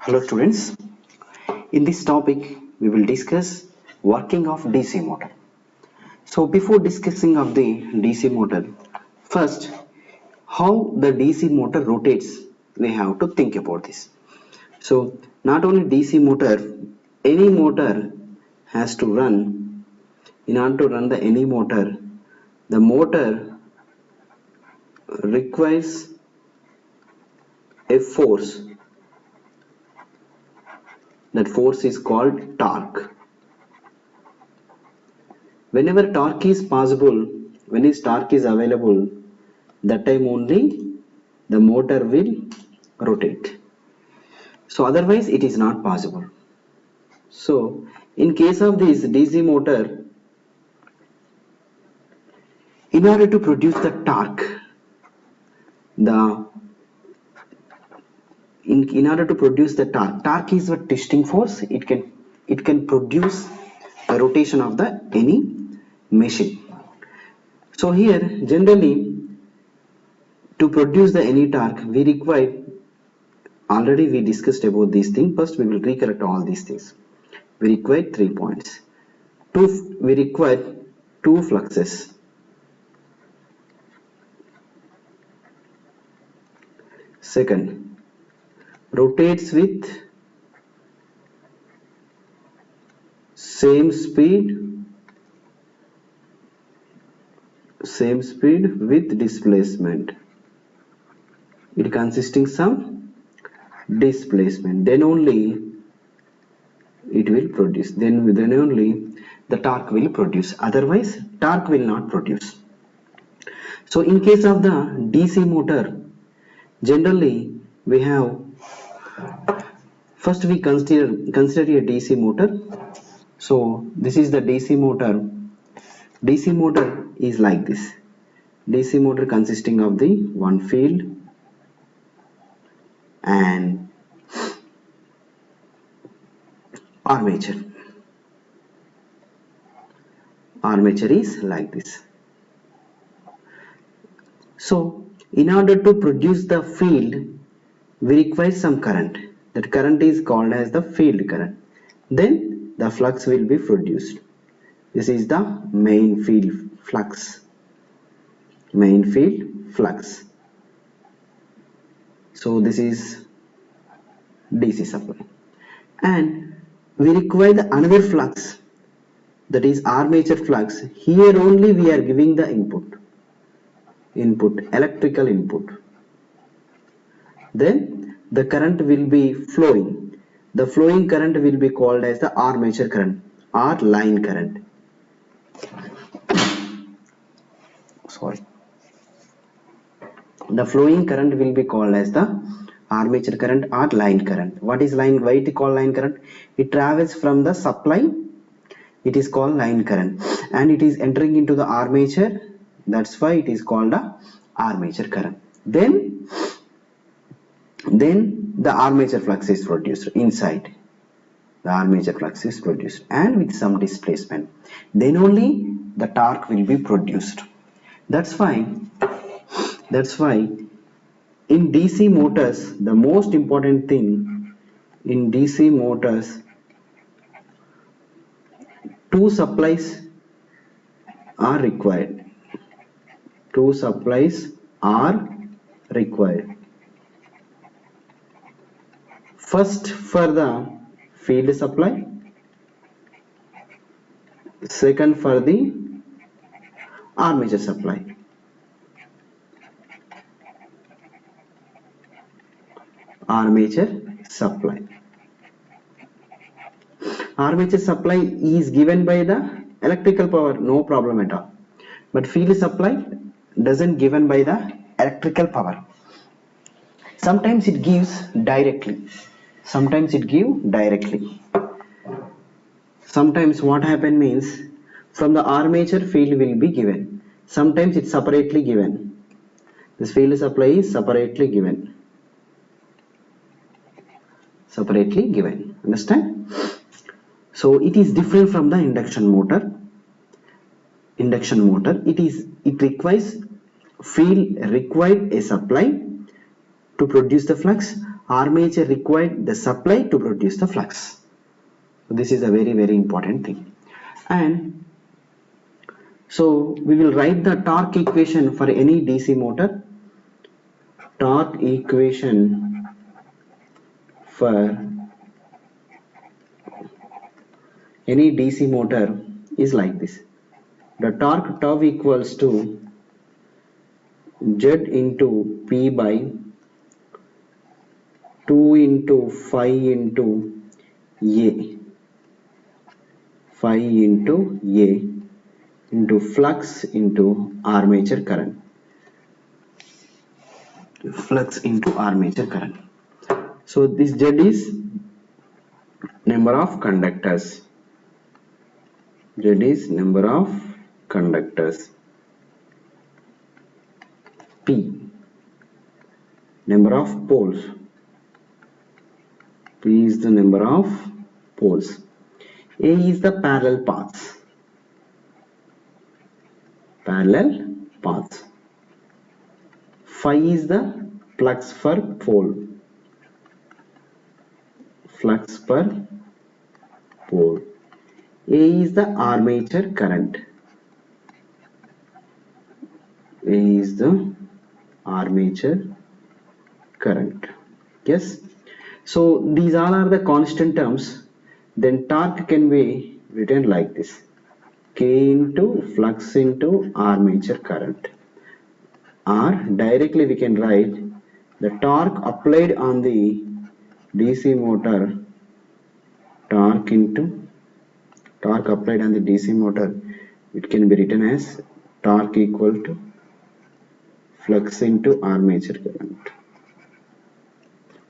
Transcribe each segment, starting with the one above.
Hello students, in this topic we will discuss working of DC motor. So before discussing of the DC motor, first how the DC motor rotates, we have to think about this. So not only DC motor, any motor has to run. In order to run any motor, the motor requires a force. That force is called torque. Whenever torque is possible, when is torque is available, that time only the motor will rotate. So otherwise it is not possible. So in case of this DC motor, in order to produce the torque, in order to produce the torque is a twisting force. It can produce the rotation of the any machine. So here generally to produce the any torque we require, already we discussed about these things. First we will recollect all these things. We require 3 points. We require 2 fluxes. Second, rotates with same speed with displacement. It consisting some displacement, then only it will produce, then only the torque will produce, otherwise torque will not produce. So in case of the DC motor, generally we have, first we consider a DC motor. So this is the DC motor. DC motor is like this. DC motor consisting of the one field and armature. Armature is like this. So in order to produce the field, we require some current. That current is called as the field current. Then the flux will be produced. This is the main field flux. So this is DC supply. And we require another flux, that is armature flux. Here only we are giving the input, electrical input. Then the current will be flowing. The flowing current will be called as the armature current or line current. The flowing current will be called as the armature current or line current. What is line? Why it called line current? It travels from the supply. It is called line current, and it is entering into the armature. That's why it is called the armature current. Then the armature flux is produced inside. The armature flux is produced, and with some displacement. Then only the torque will be produced. That's why in DC motors, the most important thing in DC motors, 2 supplies are required. 2 supplies are required. First for the field supply, second for the armature supply. Armature supply is given by the electrical power, no problem at all. But field supply doesn't given by the electrical power. Sometimes it gives directly. Sometimes what happen means, from the armature field will be given. Sometimes it's separately given. This field supply is separately given. Understand? So it is different from the induction motor. It requires field required a supply to produce the flux. armature required the supply to produce the flux. So this is a very important thing. And so we will write the torque equation for any DC motor. Torque equation for any DC motor is like this. The torque tau equals to Z into P by 2 into phi into A, phi into A into flux into armature current. Flux into armature current. So this Z is number of conductors. Z is number of conductors. P, number of poles. P is the number of poles. A is the parallel paths. Parallel paths. Phi is the flux per pole. Flux per pole. A is the armature current. A is the armature current. Yes. So these all are the constant terms. Then torque can be written like this: K into flux into armature current. Or directly we can write the torque applied on the DC motor. Torque applied on the DC motor, it can be written as torque equal to flux into armature current.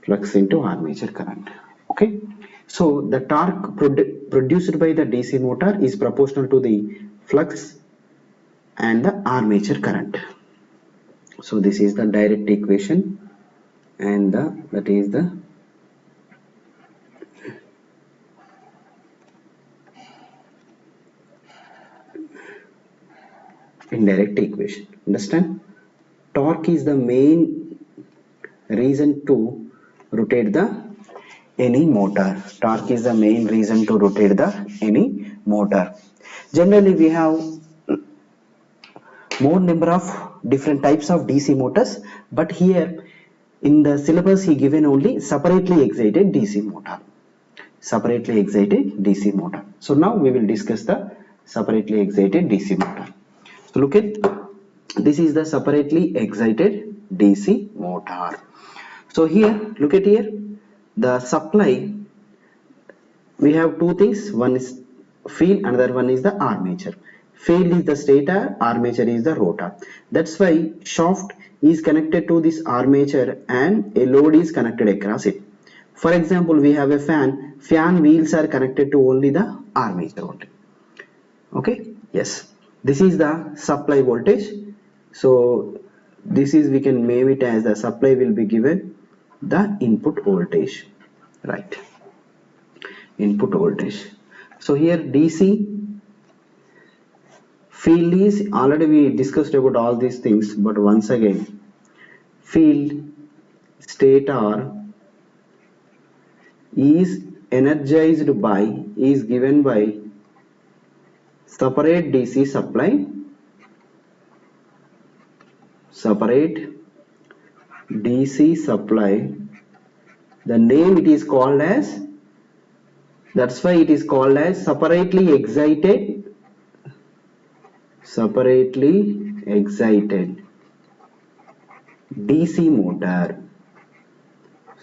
Flux into armature current. Okay. So the torque produced by the DC motor is proportional to the flux and the armature current. So this is the direct equation, and that is the indirect equation. Understand? Torque is the main reason to rotate the any motor. Torque is the main reason to rotate the any motor. Generally we have more number of different types of DC motors, but here in the syllabus he given only separately excited DC motor. Separately excited DC motor. So now we will discuss the separately excited DC motor. So look at, this is the separately excited DC motor. So here, look at here, the supply, we have two things. One is field, another one is the armature. Field is the stator, armature is the rotor. That's why shaft is connected to this armature and a load is connected across it. For example, we have a fan wheels are connected to only the armature only. Okay, yes, this is the supply voltage. So this is, we can name it as the supply will be given the input voltage, right? Input voltage. So here DC field is, already we discussed about all these things, but once again, field stator is energized by, is given by separate DC supply, separate DC supply. The name it is called as, that's why it is called as separately excited DC motor.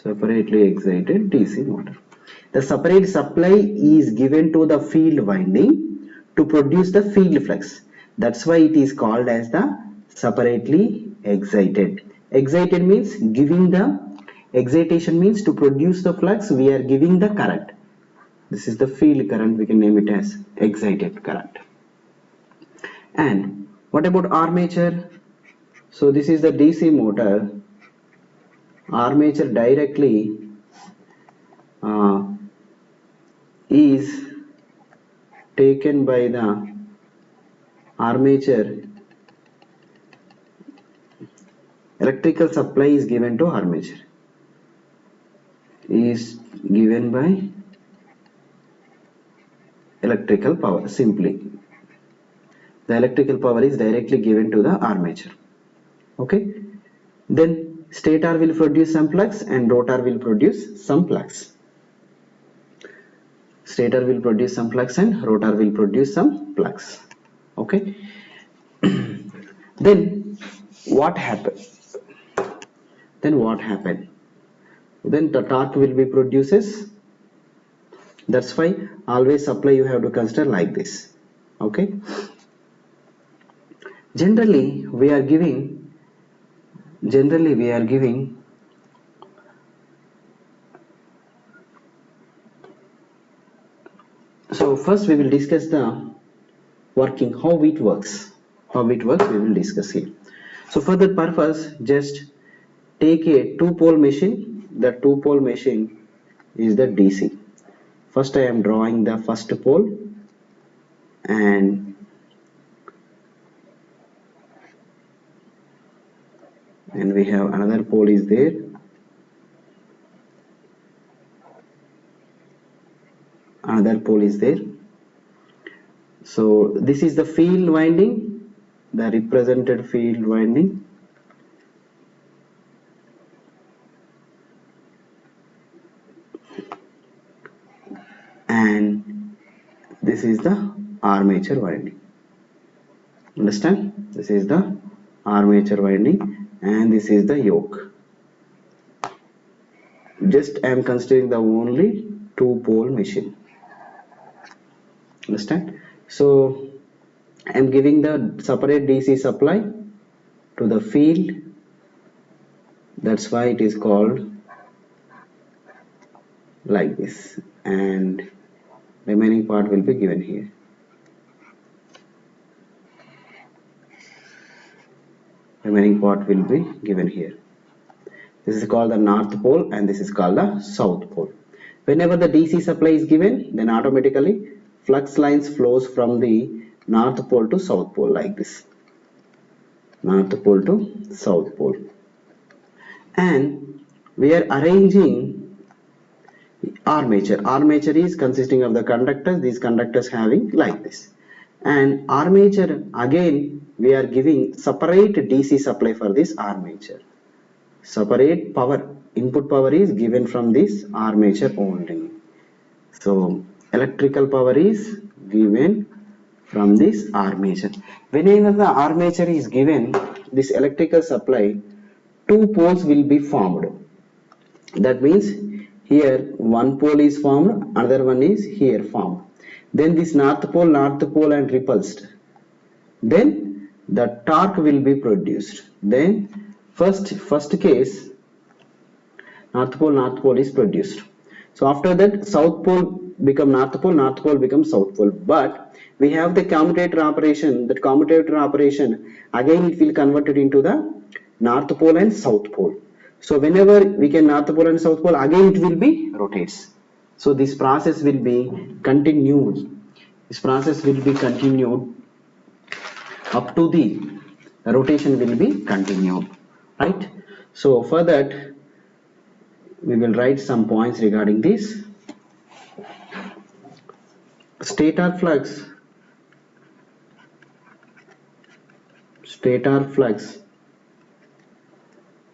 Separately excited DC motor. The separate supply is given to the field winding to produce the field flux. That's why it is called as the separately excited. Excited means giving the, excitation means to produce the flux, we are giving the current. This is the field current, we can name it as excited current. And what about armature? So this is the DC motor. Armature directly is taken by the armature. Electrical supply is given to armature. is given by electrical power. Simply the electrical power is directly given to the armature. Okay, then stator will produce some flux and rotor will produce some flux. Stator will produce some flux and rotor will produce some flux. Okay. Then what happened? Then the torque will be produces. That's why always supply you have to consider like this. Okay, generally we are giving so first we will discuss the working, how it works we will discuss here. So for that purpose, just take a two-pole machine. The two-pole machine is the DC. First I am drawing the first pole, and we have another pole is there. Another pole is there. So this is the field winding, the represented field winding. And this is the armature winding. Understand? This is the armature winding and this is the yoke. Just I am considering the only two-pole machine. Understand? So I am giving the separate DC supply to the field. That's why it is called like this, and remaining part will be given here. This is called the north pole and this is called the south pole. Whenever the DC supply is given, then automatically flux lines flows from the north pole to south pole like this. North pole to south pole. And we are arranging armature. Armature is consisting of the conductors, these conductors having like this. And armature, again we are giving separate DC supply for this armature. Separate power, input power is given from this armature only. So electrical power is given from this armature. Whenever the armature is given this electrical supply, two poles will be formed. That means here one pole is formed, another one is here formed. Then this north pole and repulsed. Then the torque will be produced. Then first case north pole is produced. So after that south pole become north pole becomes south pole. But we have the commutator operation. That commutator operation again it will convert it into the north pole and south pole. So whenever we can north pole and south pole, again it will be rotates. So this process will be continued. Up to the rotation will be continued, right? So for that we will write some points regarding this. Stator flux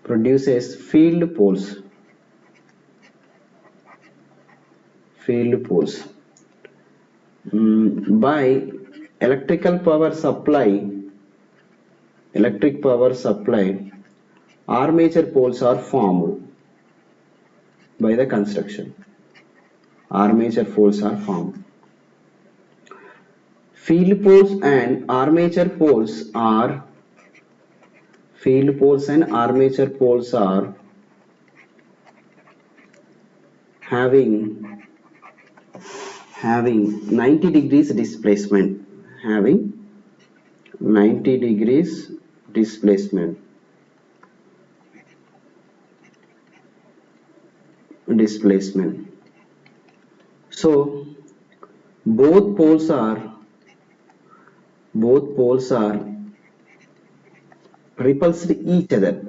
produces field poles. By electric power supply, armature poles are formed by the construction. Field poles and armature poles are having 90 degrees displacement. So both poles are repulsed each other.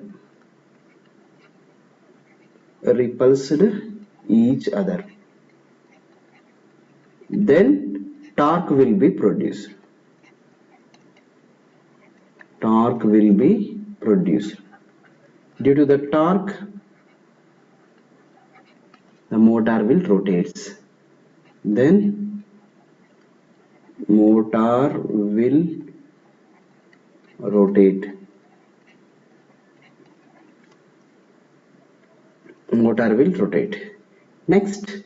each other, then torque will be produced. Torque will be produced. Due to the torque, the motor will rotate. Then motor will rotate. Motor will rotate. Next,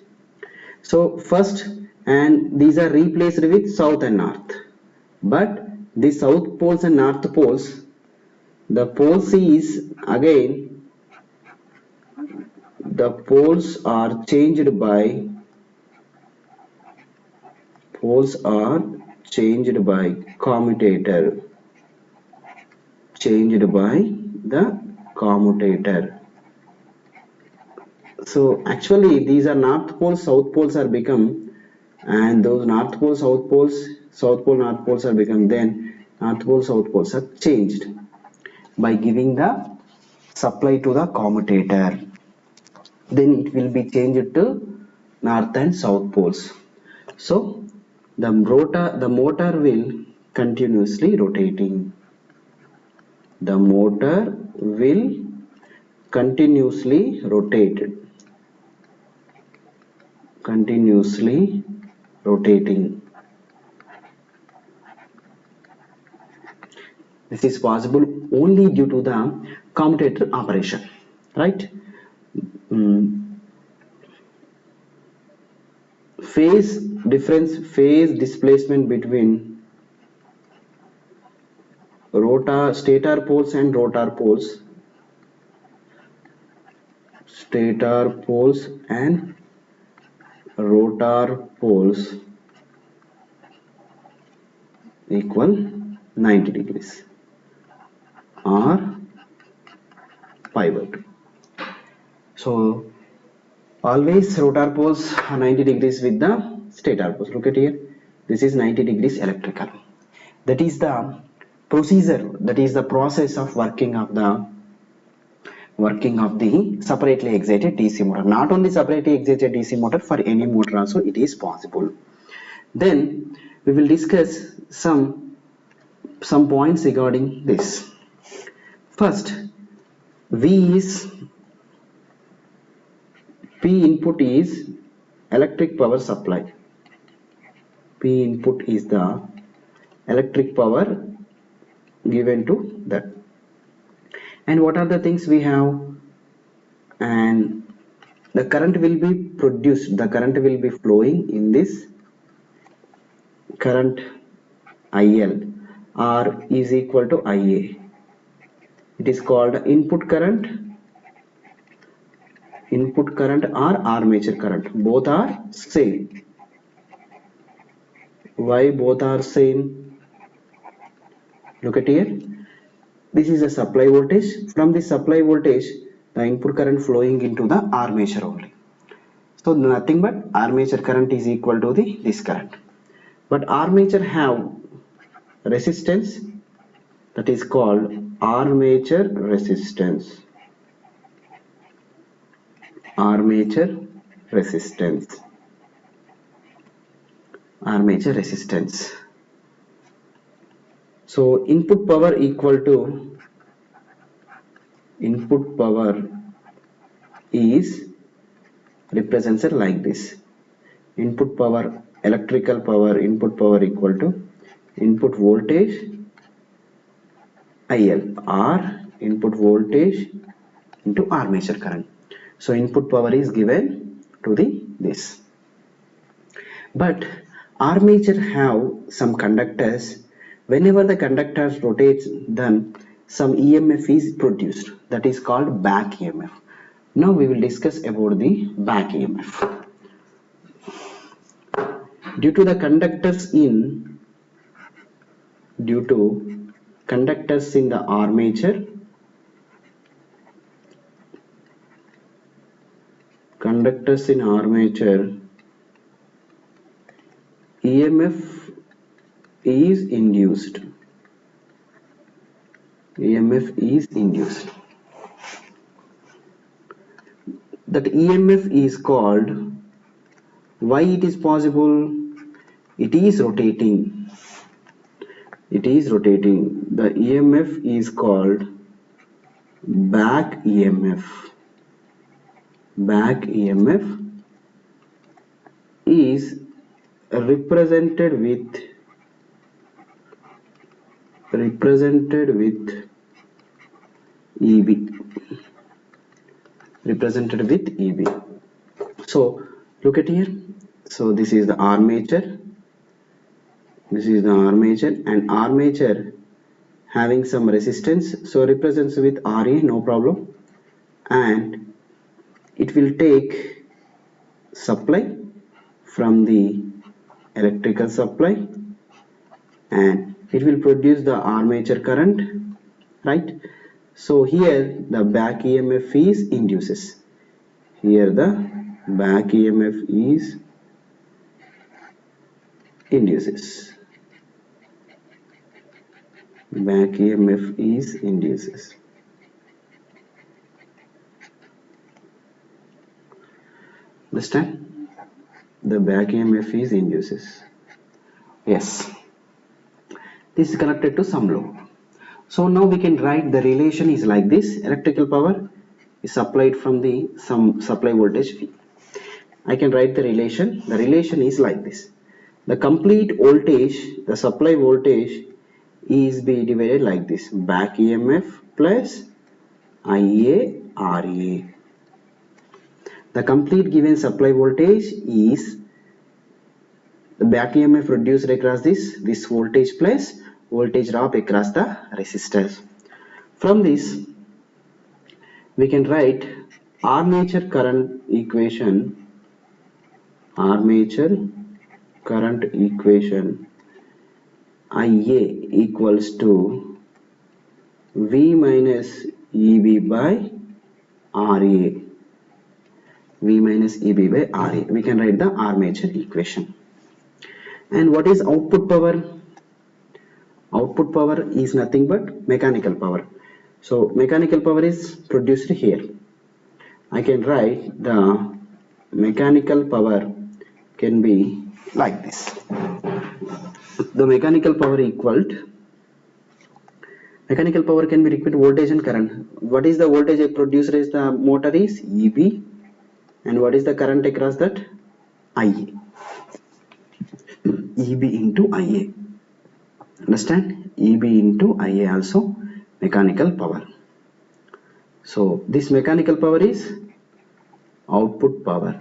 so first, and these are replaced with south and north, but the south poles and north poles, the poles is again, the poles are changed by commutator, changed by the commutator. So actually these are north poles, south poles are become, and those north pole, south poles, south pole, north poles are become, then north pole, south poles are changed by giving the supply to the commutator. Then it will be changed to north and south poles. So the motor will continuously rotating. The motor will continuously rotated. Continuously rotating. This is possible only due to the commutator operation, right? Phase difference, phase displacement between stator poles and rotor poles, stator poles and rotor poles equal 90 degrees or pi by 2. So always rotor poles are 90 degrees with the stator poles. Look at here, this is 90 degrees electrical. That is the procedure, that is the process of working of the separately excited DC motor. Not only separately excited DC motor, for any motor also it is possible. Then we will discuss some points regarding this. First, P input is electric power supply. P input is the electric power given to that. And what are the things we have? And the current will be produced, the current will be flowing in this current IL, R is equal to IA. It is called input current or armature current. Both are same. Why both are same? Look at here. This is a supply voltage. From the supply voltage, the input current flowing into the armature only. So nothing but armature current is equal to this current. But armature have resistance, that is called armature resistance. Armature resistance. Armature resistance. So input power equal to is represents it like this. Input power, electrical power, input power equal to input voltage IL, or input voltage into armature current. So input power is given to this. But armature have some conductors. Whenever the conductors rotates, then some EMF is produced, that is called back EMF. Now we will discuss about the back EMF. Due to conductors in the armature, EMF is induced. The that EMF is called, why it is possible? It is rotating. It is rotating. The EMF is called back EMF. Back EMF is represented with EB. Represented with EB. So look at here. So this is the armature. This is the armature, and armature having some resistance, so represents with Ra, no problem, and it will take supply from the electrical supply and it will produce the armature current, right? So here the back EMF is induces. Here the back EMF is induces. Back EMF is induces. Understand? The back EMF is induces. Yes. This is connected to some load. So now we can write the relation is like this. Electrical power is supplied from the some supply voltage V. I can write the relation. The relation is like this. The complete voltage, the supply voltage is be divided like this. Back EMF plus IA RA. The complete given supply voltage is the back EMF reduced across this voltage plus voltage drop across the resistors. From this we can write armature current equation. Armature current equation IA equals to V minus EB by RA. V minus EB by RA. We can write the armature equation. And what is output power? Output power is nothing but mechanical power. So mechanical power is produced here. I can write the mechanical power can be like this. The mechanical power equal to, mechanical power can be equal to voltage and current. What is the voltage produced as the motor is EB, and what is the current across that? IA. EB into IA. Understand? EB into IA also mechanical power. So this mechanical power is output power.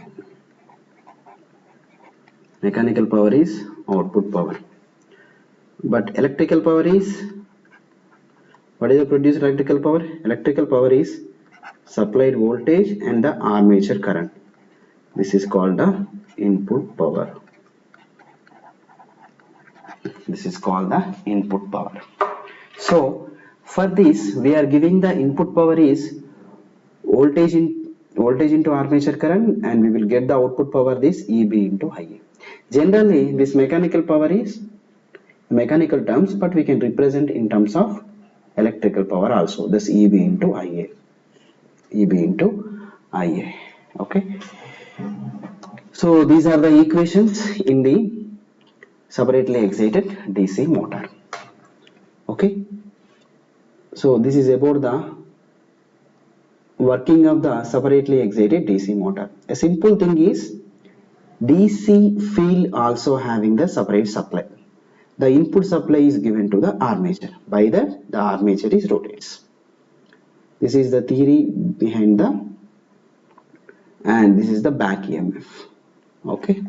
Mechanical power is output power. But electrical power is, what is the produced electrical power? Electrical power is supplied voltage and the armature current. This is called the input power. This is called the input power. So for this we are giving the input power is voltage into armature current, and we will get the output power this EB into IA. Generally this mechanical power is mechanical terms, but we can represent in terms of electrical power also, this EB into IA. EB into IA. Okay. So these are the equations in the separately excited DC motor. Okay. So this is about the working of the separately excited DC motor. A simple thing is DC field also having the separate supply. The input supply is given to the armature. By that the armature is rotates. This is the theory behind the, and this is the back EMF. Okay.